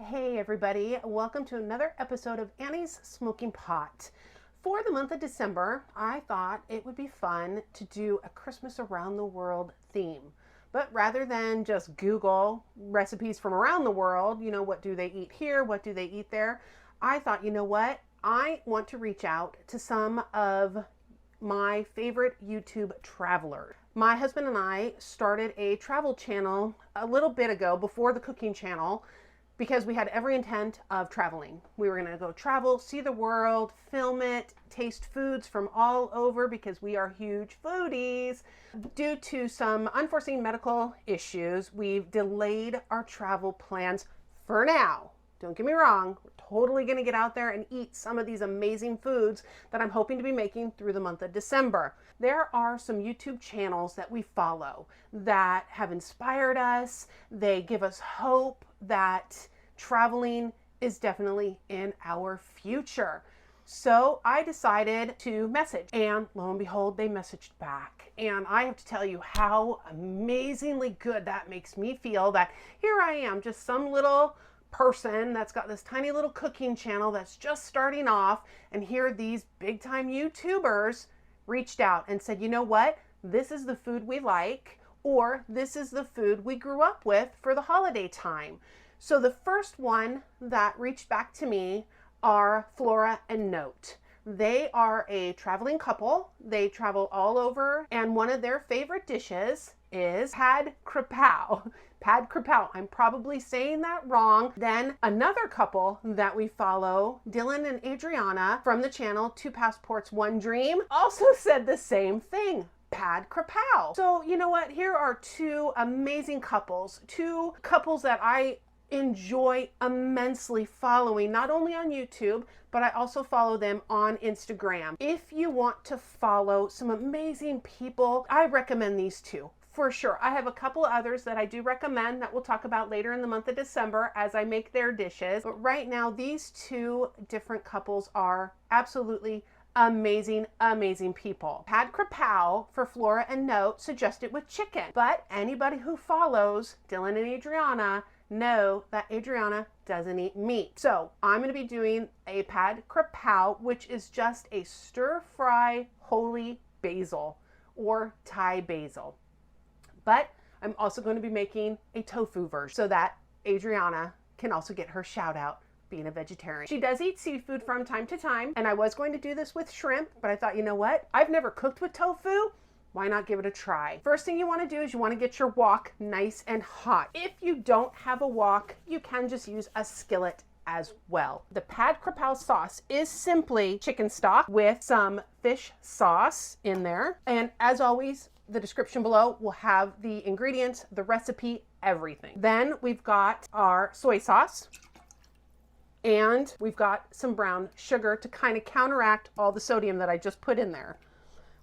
Hey everybody, welcome to another episode of Annie's Smoking Pot. For the month of December, I thought it would be fun to do a Christmas around the world theme. But rather than just Google recipes from around the world, what do they eat here, what do they eat there, I thought, what? I want to reach out to some of my favorite YouTube travelers. My husband and I started a travel channel a little bit ago before the cooking channel because we had every intent of traveling. We were going to go travel, see the world, film it, taste foods from all over because we are huge foodies. Due to some unforeseen medical issues, we've delayed our travel plans for now. Don't get me wrong, we're totally going to get out there and eat some of these amazing foods that I'm hoping to be making through the month of December. There are some YouTube channels that we follow that have inspired us. They give us hope that traveling is definitely in our future. So I decided to message, and lo and behold, they messaged back. And I have to tell you how amazingly good that makes me feel that here I am, just some little person that's got this tiny little cooking channel that's just starting off, and here these big time YouTubers reached out and said, you know what, this is the food we like, or this is the food we grew up with for the holiday time. So the first one that reached back to me are FloraandNote. They are a traveling couple. They travel all over, and one of their favorite dishes is pad KRAPOW. Pad KRAPOW. I'm probably saying that wrong. Then another couple that we follow, Dylan and Adriana from the channel Two Passports, One Dream, also said the same thing. Pad KRAPOW. So you know what? Here are two amazing couples. Two couples that I enjoy immensely following, not only on YouTube, but I also follow them on Instagram. If you want to follow some amazing people, I recommend these two. For sure. I have a couple others that I do recommend that we'll talk about later in the month of December as I make their dishes. But right now, these two different couples are absolutely amazing, amazing people. Pad KRAPOW for FloraandNote suggested with chicken. But anybody who follows Dylan and Adriana know that Adriana doesn't eat meat. So I'm going to be doing a pad KRAPOW, which is just a stir-fry holy basil or Thai basil. But I'm also going to be making a tofu version so that Adriana can also get her shout out being a vegetarian. She does eat seafood from time to time, and I was going to do this with shrimp, but I thought, you know what? I've never cooked with tofu. Why not give it a try? First thing you want to do is you want to get your wok nice and hot. If you don't have a wok, you can just use a skillet as well. The pad KRAPOW sauce is simply chicken stock with some fish sauce in there. And as always, the description below will have the ingredients, the recipe, everything. Then we've got our soy sauce, and we've got some brown sugar to kind of counteract all the sodium that I just put in there.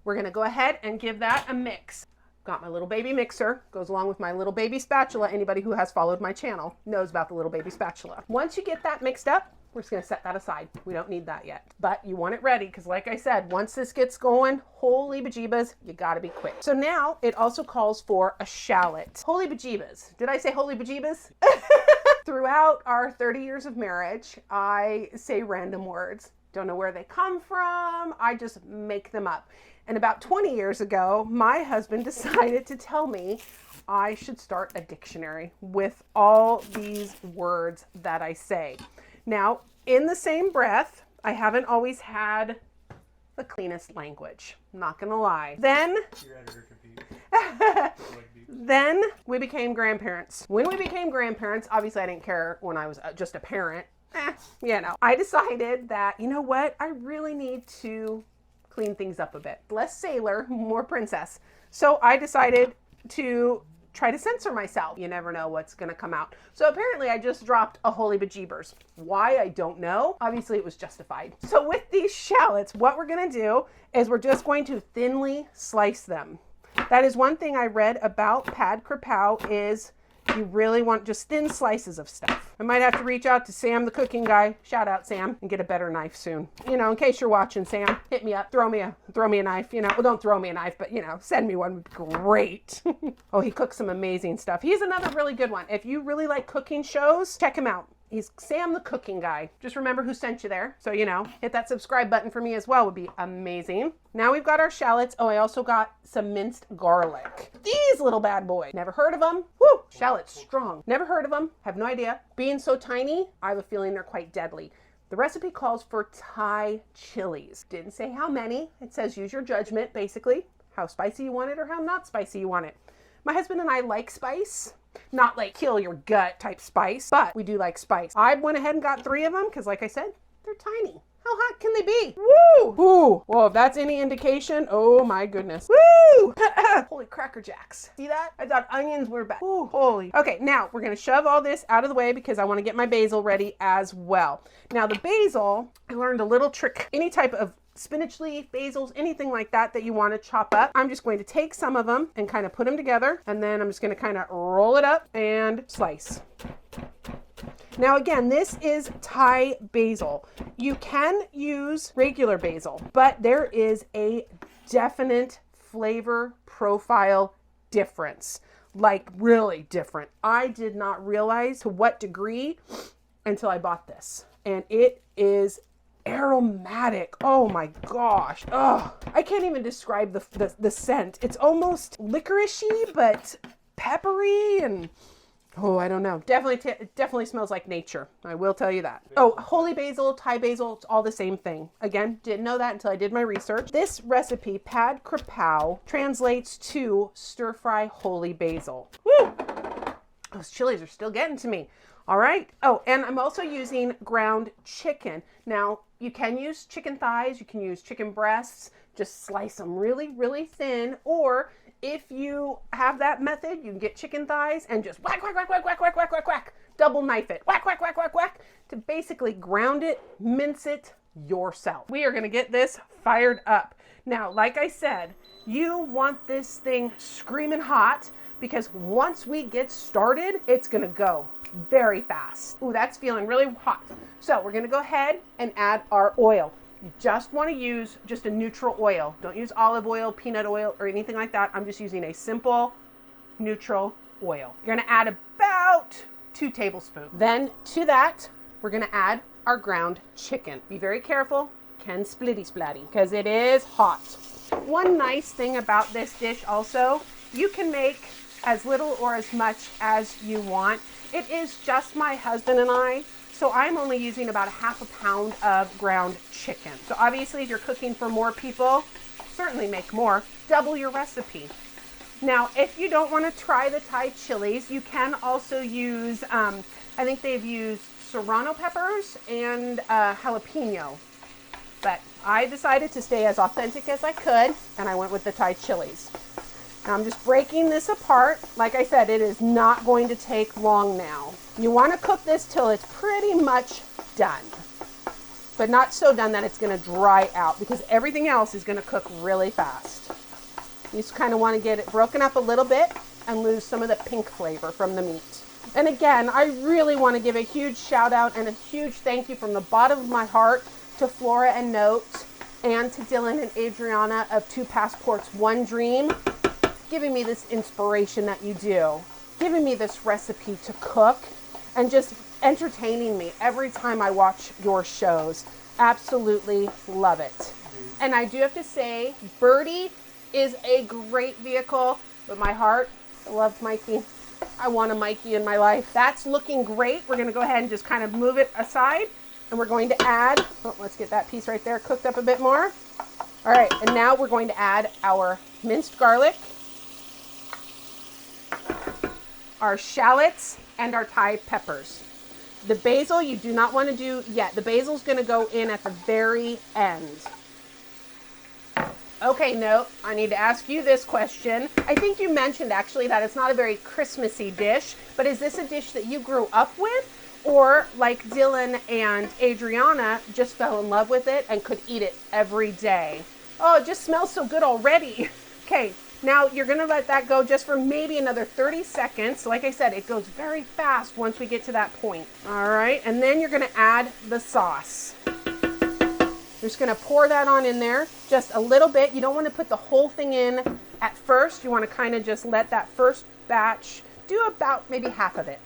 We're gonna go ahead and give that a mix. Got my little baby mixer, goes along with my little baby spatula. Anybody who has followed my channel knows about the little baby spatula. Once you get that mixed up, we're just gonna set that aside. We don't need that yet, but you want it ready because like I said, once this gets going, holy bejeebas, you gotta be quick. So now it also calls for a shallot. Holy bejeebas. Did I say holy bejeebas? Throughout our 30 years of marriage, I say random words. Don't know where they come from. I just make them up. And about 20 years ago, my husband decided to tell me I should start a dictionary with all these words that I say. Now, in the same breath, I haven't always had the cleanest language. Not gonna lie. Then, your editor confused. Then we became grandparents. When we became grandparents, obviously I didn't care when I was just a parent. I decided that, you know what? I really need to clean things up a bit. Less sailor, more princess. So I decided to try to censor myself. You never know what's gonna come out. So apparently I just dropped a holy bejeebers. Why, I don't know. Obviously it was justified. So with these shallots, what we're gonna do is we're just going to thinly slice them. That is one thing I read about pad KRAPOW is you really want just thin slices of stuff. I might have to reach out to Sam, the cooking guy. Shout out Sam, and get a better knife soon. In case you're watching, Sam, hit me up. Throw me a knife. Well, don't throw me a knife, but send me one would be great. Oh, he cooks some amazing stuff. He's another really good one. If you really like cooking shows, check him out. He's Sam the cooking guy. Just remember who sent you there. So, you know, hit that subscribe button for me as well would be amazing. Now we've got our shallots. Oh, I also got some minced garlic. These little bad boys. Never heard of them. Woo! Shallots strong. Never heard of them. Have no idea. Being so tiny, I have a feeling they're quite deadly. The recipe calls for Thai chilies. Didn't say how many. It says use your judgment, basically. How spicy you want it or how not spicy you want it. My husband and I like spice. Not like kill your gut type spice, but we do like spice. I went ahead and got 3 of them because, like I said, they're tiny. How hot can they be? Woo! Woo! Well, if that's any indication, oh my goodness. Woo! Holy Cracker Jacks. See that? I thought onions were bad. Ooh, holy. Okay, now we're going to shove all this out of the way because I want to get my basil ready as well. Now the basil, I learned a little trick. Any type of spinach leaf, basils, anything like that that you want to chop up. I'm just going to take some of them and kind of put them together, and then I'm just going to kind of roll it up and slice. Now again, this is Thai basil. You can use regular basil, but there is a definite flavor profile difference, like really different. I did not realize to what degree until I bought this, and it is aromatic. Oh my gosh. Oh, I can't even describe the scent. It's almost licoricey, but peppery and oh, I don't know. It definitely smells like nature. I will tell you that. Oh, holy basil, Thai basil, it's all the same thing. Again, didn't know that until I did my research. This recipe, pad KRAPOW, translates to stir fry holy basil. Woo! Those chilies are still getting to me. All right. Oh, and I'm also using ground chicken. Now, you can use chicken thighs, you can use chicken breasts, just slice them really, really thin, or if you have that method, you can get chicken thighs and just whack, whack, whack, whack, whack, whack, whack, whack, whack, double knife it, whack, whack, whack, whack, whack, to basically ground it, mince it yourself. We are going to get this fired up. Now, like I said, you want this thing screaming hot because once we get started, it's going to go very fast. Ooh, that's feeling really hot. So we're going to go ahead and add our oil. You just want to use just a neutral oil. Don't use olive oil, peanut oil, or anything like that. I'm just using a simple neutral oil. You're going to add about 2 tablespoons. Then to that, we're going to add our ground chicken. Be very careful. Can splitty splatty because it is hot. One nice thing about this dish also, you can make as little or as much as you want. It is just my husband and I, so I'm only using about 1/2 pound of ground chicken. So obviously if you're cooking for more people, certainly make more, double your recipe. Now, if you don't want to try the Thai chilies, you can also use, I think they've used serrano peppers and jalapeno. But I decided to stay as authentic as I could, and I went with the Thai chilies. Now I'm just breaking this apart. Like I said, it is not going to take long now. You want to cook this till it's pretty much done, but not so done that it's going to dry out because everything else is going to cook really fast. You just kind of want to get it broken up a little bit and lose some of the pink flavor from the meat. And again, I really want to give a huge shout out and a huge thank you from the bottom of my heart to FloraandNote and to Dylan and Adriana of 2 Passports, 1 Dream, giving me this inspiration that you do, giving me this recipe to cook, and just entertaining me every time I watch your shows. Absolutely love it. And I do have to say, Birdie is a great vehicle, but my heart, I love Mikey. I want a Mikey in my life. That's looking great. We're gonna go ahead and just kind of move it aside, and we're going to add, oh, let's get that piece right there cooked up a bit more. All right, and now we're going to add our minced garlic, our shallots, and our Thai peppers. The basil you do not want to do yet. The basil's going to go in at the very end. Okay, Note, I need to ask you this question. I think you mentioned actually that it's not a very Christmassy dish, but is this a dish that you grew up with? Or like Dylan and Adriana just fell in love with it and could eat it every day? Oh, it just smells so good already. Okay. Now you're going to let that go just for maybe another 30 seconds. Like I said, it goes very fast once we get to that point. All right, and then you're going to add the sauce. You're just going to pour that on in there just a little bit. You don't want to put the whole thing in at first. You want to kind of just let that first batch do about maybe half of it.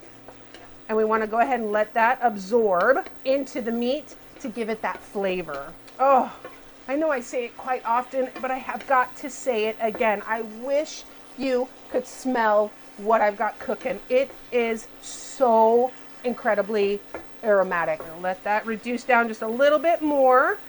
And we want to go ahead and let that absorb into the meat to give it that flavor. Oh, I know I say it quite often, but I have got to say it again. I wish you could smell what I've got cooking. It is so incredibly aromatic. I'll let that reduce down just a little bit more.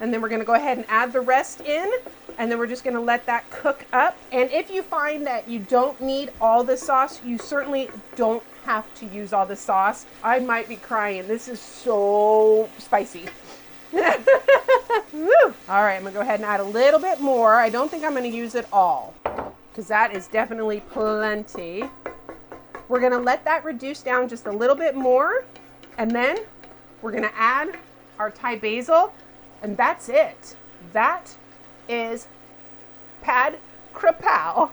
And then we're going to go ahead and add the rest in. And then we're just going to let that cook up. And if you find that you don't need all the sauce, you certainly don't have to use all the sauce. I might be crying. This is so spicy. Woo. All right, I'm gonna go ahead and add a little bit more. I don't think I'm gonna use it all because that is definitely plenty. We're gonna let that reduce down just a little bit more, and then we're gonna add our Thai basil, and that's it. That is pad KRAPOW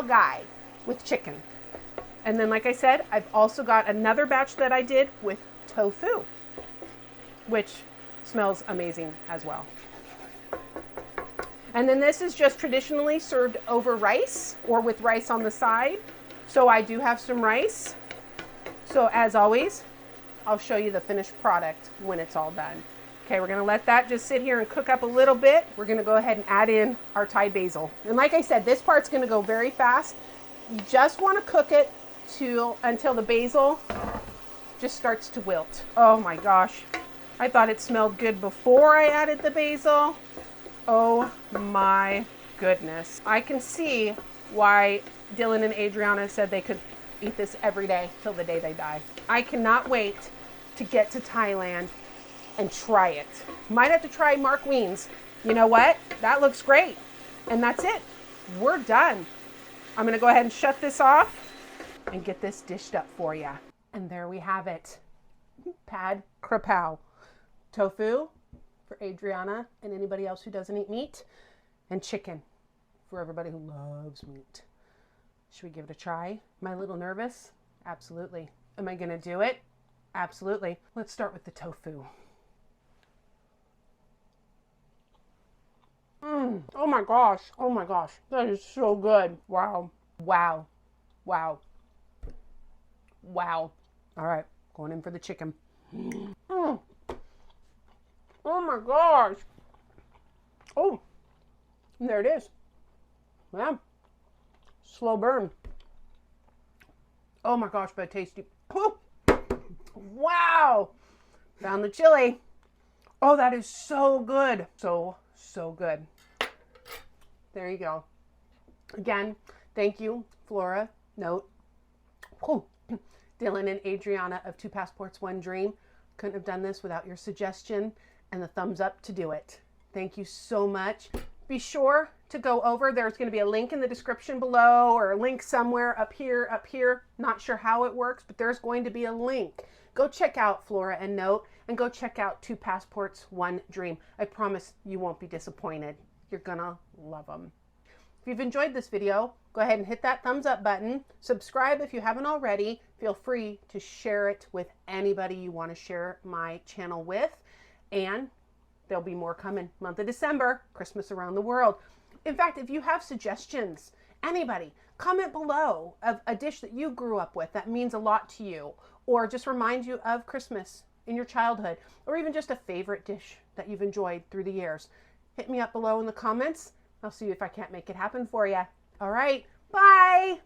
guy with chicken. And then, like I said, I've also got another batch that I did with tofu, which smells amazing as well. And then this is just traditionally served over rice or with rice on the side. So I do have some rice. So as always, I'll show you the finished product when it's all done. Okay, we're gonna let that just sit here and cook up a little bit. We're gonna go ahead and add in our Thai basil. And like I said, this part's gonna go very fast. You just wanna cook it until the basil just starts to wilt. Oh my gosh. I thought it smelled good before I added the basil. Oh my goodness. I can see why Dylan and Adriana said they could eat this every day till the day they die. I cannot wait to get to Thailand and try it. Might have to try Mark Wien's. You know what? That looks great. And that's it. We're done. I'm gonna go ahead and shut this off and get this dished up for you. And there we have it. Pad KRAPOW. Tofu for Adriana and anybody else who doesn't eat meat, and chicken for everybody who loves meat. Should we give it a try? Am I a little nervous? Absolutely. Am I gonna do it? Absolutely. Let's start with the tofu. Oh my gosh. Oh my gosh. That is so good. Wow. Wow. Wow. Wow. All right. Going in for the chicken. Oh my gosh. Oh, there it is. Yeah. Slow burn. Oh my gosh, but tasty. Oh. Wow. Found the chili. Oh, that is so good. So good. There you go. Again, thank you, FloraandNote. Oh, Dylan and Adriana of 2 Passports, 1 Dream. Couldn't have done this without your suggestion and the thumbs up to do it. Thank you so much. Be sure to go over. There's going to be a link in the description below or a link somewhere up here. Not sure how it works, but there's going to be a link. Go check out FloraandNote and go check out 2 Passports, 1 Dream. I promise you won't be disappointed. You're gonna love them. If you've enjoyed this video, go ahead and hit that thumbs up button. Subscribe if you haven't already. Feel free to share it with anybody you want to share my channel with. And there'll be more coming. Month of December, Christmas around the world. In fact, if you have suggestions, anybody, comment below of a dish that you grew up with that means a lot to you, or just remind you of Christmas in your childhood, or even just a favorite dish that you've enjoyed through the years. Hit me up below in the comments. I'll see if I can't make it happen for you. All right, bye.